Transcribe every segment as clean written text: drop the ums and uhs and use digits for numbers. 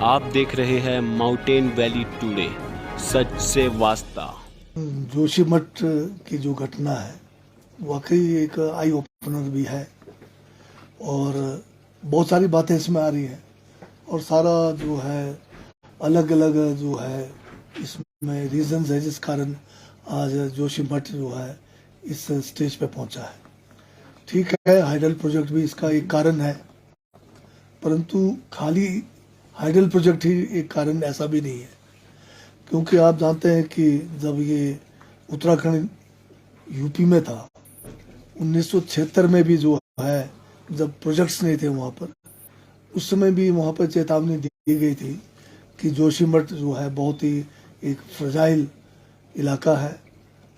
आप देख रहे हैं माउंटेन वैली टुडे, सच से वास्ता। जोशीमठ की जो घटना है वाकई एक आई ओपनर भी है और बहुत सारी बातें इसमें आ रही हैं और सारा जो है अलग अलग जो है इसमें रीजंस है जिस कारण आज जोशीमठ जो है इस स्टेज पे पहुंचा है। ठीक है, हाइडल प्रोजेक्ट भी इसका एक कारण है, परंतु खाली हाइडल प्रोजेक्ट ही एक कारण ऐसा भी नहीं है, क्योंकि आप जानते हैं कि जब ये उत्तराखंड यूपी में था 1976 में भी जो है जब प्रोजेक्ट्स नहीं थे वहाँ पर, उस समय भी वहाँ पर चेतावनी दी गई थी कि जोशीमठ जो है बहुत ही एक फ्रजाइल इलाका है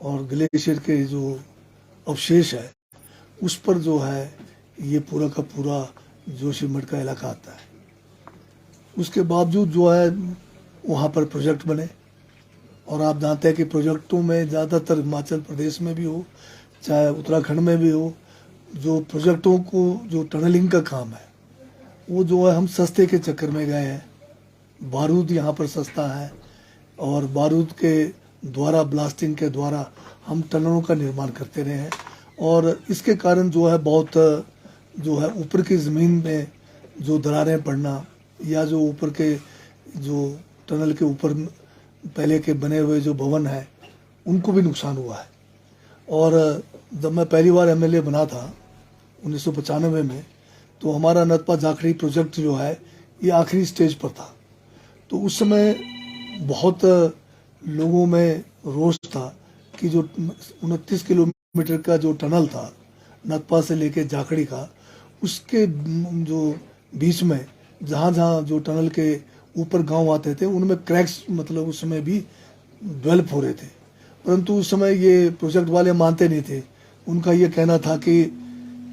और ग्लेशियर के जो अवशेष है उस पर जो है ये पूरा का पूरा जोशीमठ का इलाका आता है। उसके बावजूद जो है वहाँ पर प्रोजेक्ट बने और आप जानते हैं कि प्रोजेक्टों में ज़्यादातर हिमाचल प्रदेश में भी हो चाहे उत्तराखंड में भी हो, जो प्रोजेक्टों को जो टनलिंग का काम है वो जो है हम सस्ते के चक्कर में गए हैं। बारूद यहाँ पर सस्ता है और बारूद के द्वारा ब्लास्टिंग के द्वारा हम टनलों का निर्माण करते रहे हैं और इसके कारण जो है बहुत जो है ऊपर की ज़मीन में जो दरारें पड़ना या जो ऊपर के जो टनल के ऊपर पहले के बने हुए जो भवन है उनको भी नुकसान हुआ है। और जब मैं पहली बार एमएलए बना था 1995 में, तो हमारा नतपा जाखड़ी प्रोजेक्ट जो है ये आखिरी स्टेज पर था। तो उस समय बहुत लोगों में रोष था कि जो 29 किलोमीटर का जो टनल था नतपा से लेके जाखड़ी का, उसके जो बीच में जहाँ जहाँ जो टनल के ऊपर गांव आते थे उनमें क्रैक्स मतलब उस समय भी डेवलप हो रहे थे, परंतु उस समय ये प्रोजेक्ट वाले मानते नहीं थे। उनका ये कहना था कि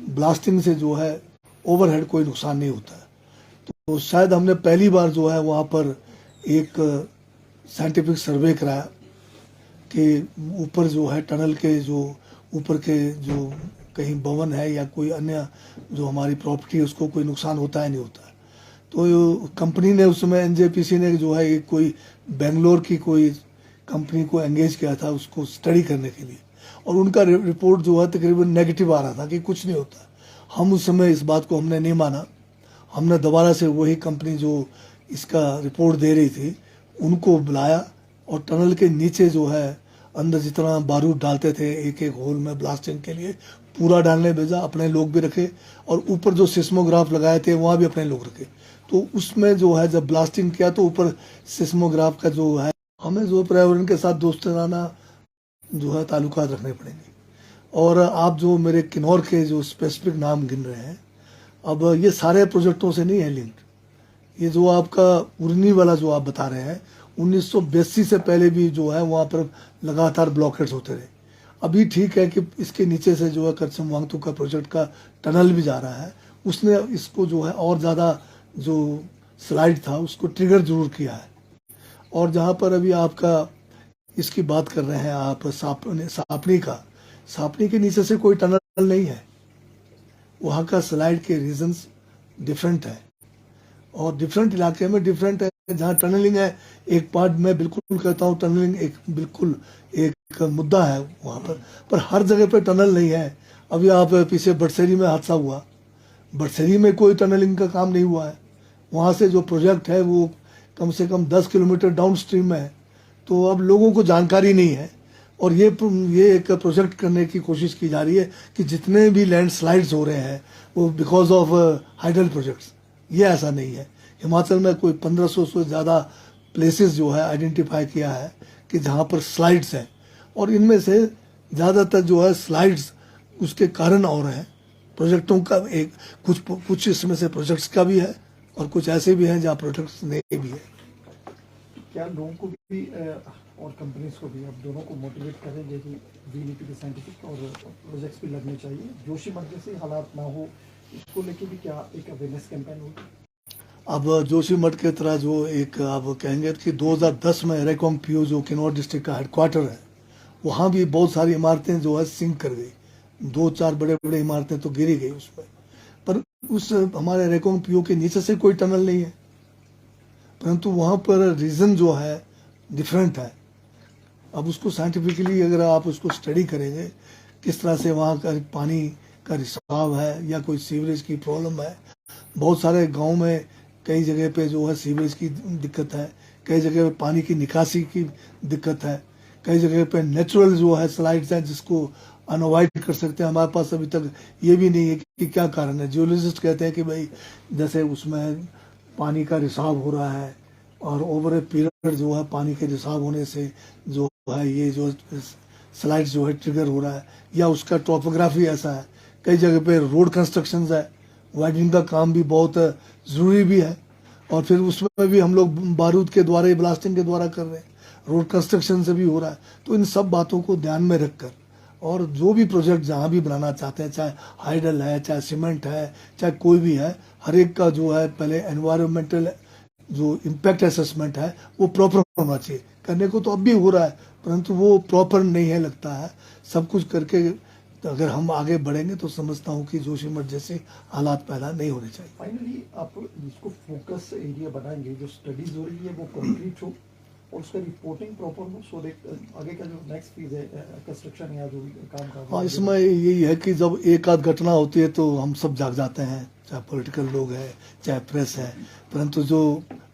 ब्लास्टिंग से जो है ओवरहेड कोई नुकसान नहीं होता है। तो शायद हमने पहली बार जो है वहाँ पर एक साइंटिफिक सर्वे कराया कि ऊपर जो है टनल के जो ऊपर के जो कहीं भवन है या कोई अन्य जो हमारी प्रॉपर्टी है उसको कोई नुकसान होता है नहीं होता है। तो कंपनी ने उस समय एनजेपीसी ने जो है एक कोई बेंगलोर की कोई कंपनी को एंगेज किया था उसको स्टडी करने के लिए, और उनका रिपोर्ट जो है तकरीबन नेगेटिव आ रहा था कि कुछ नहीं होता। हम उस समय इस बात को हमने नहीं माना, हमने दोबारा से वही कंपनी जो इसका रिपोर्ट दे रही थी उनको बुलाया और टनल के नीचे जो है अंदर जितना बारूद डालते थे एक एक होल में ब्लास्टिंग के लिए पूरा डालने भेजा, अपने लोग भी रखे और ऊपर जो सिस्मोग्राफ लगाए थे वहाँ भी अपने लोग रखे। तो उसमें जो है जब ब्लास्टिंग किया तो ऊपर सिस्मोग्राफ का जो है हमें जो पर्यावरण के साथ दोस्ताना जो है ताल्लुकात रखने पड़ेंगे। और आप जो मेरे किन्नौर के जो स्पेसिफिक नाम गिन रहे हैं, अब ये सारे प्रोजेक्टों से नहीं है लिंक्ड। ये जो आपका उर्नी वाला जो आप बता रहे हैं 1982 से पहले भी जो है वहाँ पर लगातार ब्लॉकेट्स होते रहे। अभी ठीक है कि इसके नीचे से जो है करसम वांगतू का प्रोजेक्ट का टनल भी जा रहा है, उसने इसको जो है और ज़्यादा जो स्लाइड था उसको ट्रिगर जरूर किया है। और जहाँ पर अभी आपका इसकी बात कर रहे हैं आप सापनी के नीचे से कोई टनल नहीं है, वहाँ का स्लाइड के रीजंस डिफरेंट है और डिफरेंट इलाके में डिफरेंट है। जहाँ टनलिंग है एक पार्ट मैं बिल्कुल कहता हूँ टनलिंग एक बिल्कुल एक मुद्दा है वहाँ पर हर जगह पे टनल नहीं है। अभी आप पीछे बड़सेरी में हादसा हुआ, बड़सेरी में कोई टनलिंग का काम नहीं हुआ है, वहाँ से जो प्रोजेक्ट है वो कम से कम 10 किलोमीटर डाउन स्ट्रीम में है। तो अब लोगों को जानकारी नहीं है और ये एक प्रोजेक्ट करने की कोशिश की जा रही है कि जितने भी लैंड स्लाइड्स हो रहे हैं वो बिकॉज ऑफ हाइडल प्रोजेक्ट्स। ये ऐसा नहीं है। हिमाचल में कोई 1500 से ज़्यादा प्लेसेस जो है आइडेंटिफाई किया है कि जहाँ पर स्लाइड्स हैं और इनमें से ज़्यादातर जो है स्लाइड्स उसके कारण और हैं प्रोजेक्टों का। एक कुछ इसमें से प्रोजेक्ट्स का भी है और कुछ ऐसे भी हैं जहाँ प्रोजेक्ट्स नहीं भी है। क्या लोगों को भी और कंपनीज को भी आप दोनों को मोटिवेट करेंगे कि we need to be scientific और प्रोजेक्ट्स भी लगने चाहिए, जोशीमठ जैसे हालात ना हो, इसको लेके भी क्या एक अवेयरनेस कैंपेन होगी? अब जोशीमठ की तरह जो एक आप कहेंगे कि 2010 में रेकोंग पीओ जो किन्नौर डिस्ट्रिक्ट का हेडक्वार्टर है वहाँ भी बहुत सारी इमारतें जो है सिंक कर गई, 2-4 बड़े बड़े इमारतें तो गिरी गई उसमें, पर उस हमारे रेकोंग पीओ के नीचे से कोई टनल नहीं है। परंतु वहाँ पर रीज़न जो है डिफरेंट है। अब उसको साइंटिफिकली अगर आप उसको स्टडी करेंगे किस तरह से वहाँ का पानी का रिसाव है या कोई सीवरेज की प्रॉब्लम है। बहुत सारे गांव में कई जगह पे जो है सीवरेज की दिक्कत है, कई जगह पे पानी की निकासी की दिक्कत है, कई जगह पे नेचुरल जो है स्लाइड्स हैं जिसको अनअवॉइड कर सकते हैं। हमारे पास अभी तक ये भी नहीं है कि क्या कारण है। जियोलॉजिस्ट कहते हैं कि भाई जैसे उसमें पानी का रिसाव हो रहा है और ओवर ए पीरियड जो है पानी के रिसाव होने से जो है ये जो स्लाइड जो है ट्रिगर हो रहा है, या उसका टोपोग्राफी ऐसा है। कई जगह पे रोड कंस्ट्रक्शन है, वाइडनिंग का काम भी बहुत ज़रूरी भी है, और फिर उसमें भी हम लोग बारूद के द्वारा ब्लास्टिंग के द्वारा कर रहे हैं, रोड कंस्ट्रक्शन से भी हो रहा है। तो इन सब बातों को ध्यान में रखकर और जो भी प्रोजेक्ट जहाँ भी बनाना चाहते हैं, चाहे हाइडल है, चाहे सीमेंट है, चाहे कोई भी है, हर एक का जो है पहले एनवायरमेंटल जो इम्पैक्ट असेसमेंट है वो प्रॉपर होना चाहिए। करने को तो अब भी हो रहा है परंतु वो प्रॉपर नहीं है लगता है। सब कुछ करके अगर हम आगे बढ़ेंगे तो समझता हूँ कि जोशीमठ जैसे हालात पैदा नहीं होने चाहिए। फाइनली आप जिसको फोकस एरिया बनाएंगे, जो स्टडीज हो रही है वो कंप्लीट हो और उसका रिपोर्टिंग प्रॉपर हो, सो आगे का जो नेक्स्ट फेज है कंस्ट्रक्शन या जो भी काम का। हाँ, इसमें यही है कि जब एक आध घटना होती है तो हम सब जाग जाते हैं, चाहे पॉलिटिकल लोग हैं चाहे प्रेस है, परंतु जो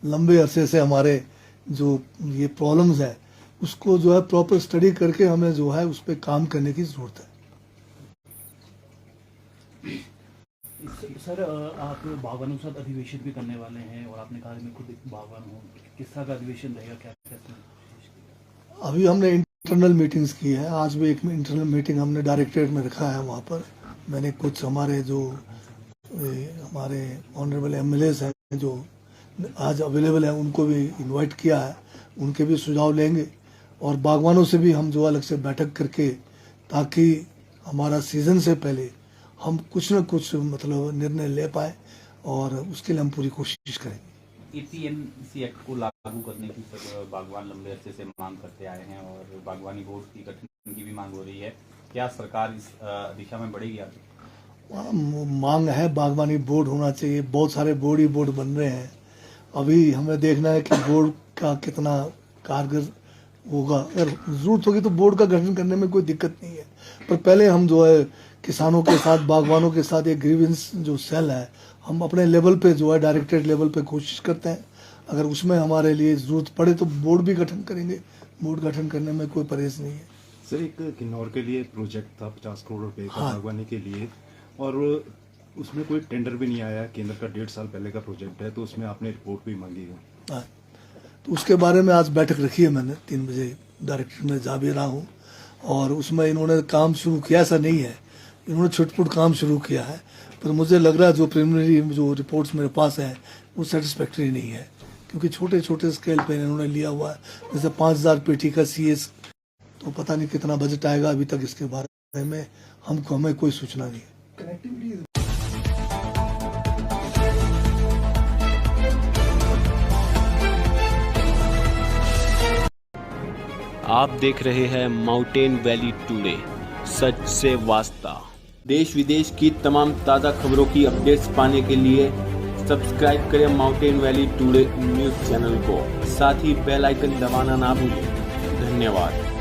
लंबे अरसे से हमारे जो ये प्रॉब्लम्स है उसको जो है प्रॉपर स्टडी करके हमें जो है उस पर काम करने की जरूरत है। सर आप बागवानों के साथ अधिवेशन भी करने वाले हैं और आपने कहा मैं खुद एक बागवान हूँ, किस तरह का अधिवेशन रहेगा, क्या कहते हैं? अभी हमने इंटरनल मीटिंग्स की है। आज भी एक इंटरनल मीटिंग हमने डायरेक्टरेट में रखा है। वहाँ पर मैंने कुछ हमारे जो हमारे ऑनरेबल एमएलएज हैं जो आज अवेलेबल हैं उनको भी इनवाइट किया है, उनके भी सुझाव लेंगे और बागवानों से भी हम जो अलग से बैठक करके ताकि हमारा सीज़न से पहले हम कुछ न कुछ मतलब निर्णय ले पाए और उसके लिए हम पूरी कोशिश करेंगे। एपीएमसी एक्ट को लागू करने की बागवान लंबे अरसे से मांग करते आए हैं और बागवानी बोर्ड की गठन की भी मांग हो रही है। क्या सरकार इस दिशा में बढ़ेगी आगे? मांग है, बागवानी बोर्ड होना चाहिए। बहुत सारे बोर्ड ही बोर्ड बन रहे हैं। अभी हमें देखना है कि बोर्ड का कितना कारगर होगा। अगर जरूरत होगी तो बोर्ड का गठन करने में कोई दिक्कत नहीं है, पर पहले हम जो है किसानों के साथ बागवानों के साथ एक ग्रीवेंस जो सेल है हम अपने लेवल पे जो है डायरेक्टरेट लेवल पे कोशिश करते हैं। अगर उसमें हमारे लिए ज़रूरत पड़े तो बोर्ड भी गठन करेंगे। बोर्ड गठन करने में कोई परहेज नहीं है। सर एक किन्नौर के लिए प्रोजेक्ट था 50 करोड़ रुपए का बागवानी के लिए, और उसमें कोई टेंडर भी नहीं आया। केंद्र का 1.5 साल पहले का प्रोजेक्ट है, तो उसमें आपने रिपोर्ट भी मांगी है। हाँ, तो उसके बारे में आज बैठक रखी है मैंने 3 बजे डायरेक्टरेट में जा भी रहा हूँ और उसमें इन्होंने काम शुरू किया, ऐसा नहीं है इन्होंने छुटपुट काम शुरू किया है, पर मुझे लग रहा है जो प्रिलिमिनरी जो रिपोर्ट्स मेरे पास हैं वो सेटिस्फैक्ट्री नहीं है, क्योंकि छोटे छोटे स्केल पे इन्होंने लिया हुआ है। जैसे 5000 पेटी का सीएस, तो पता नहीं कितना बजट आएगा अभी तक इसके बारे में हमें कोई सूचना नहीं है। कनेक्टिविटी आप देख रहे हैं माउंटेन वैली टुडे, सच से वास्ता। देश विदेश की तमाम ताज़ा खबरों की अपडेट्स पाने के लिए सब्सक्राइब करें mountain valley today news channel को, साथ ही बेल आइकन दबाना ना भूलें। धन्यवाद।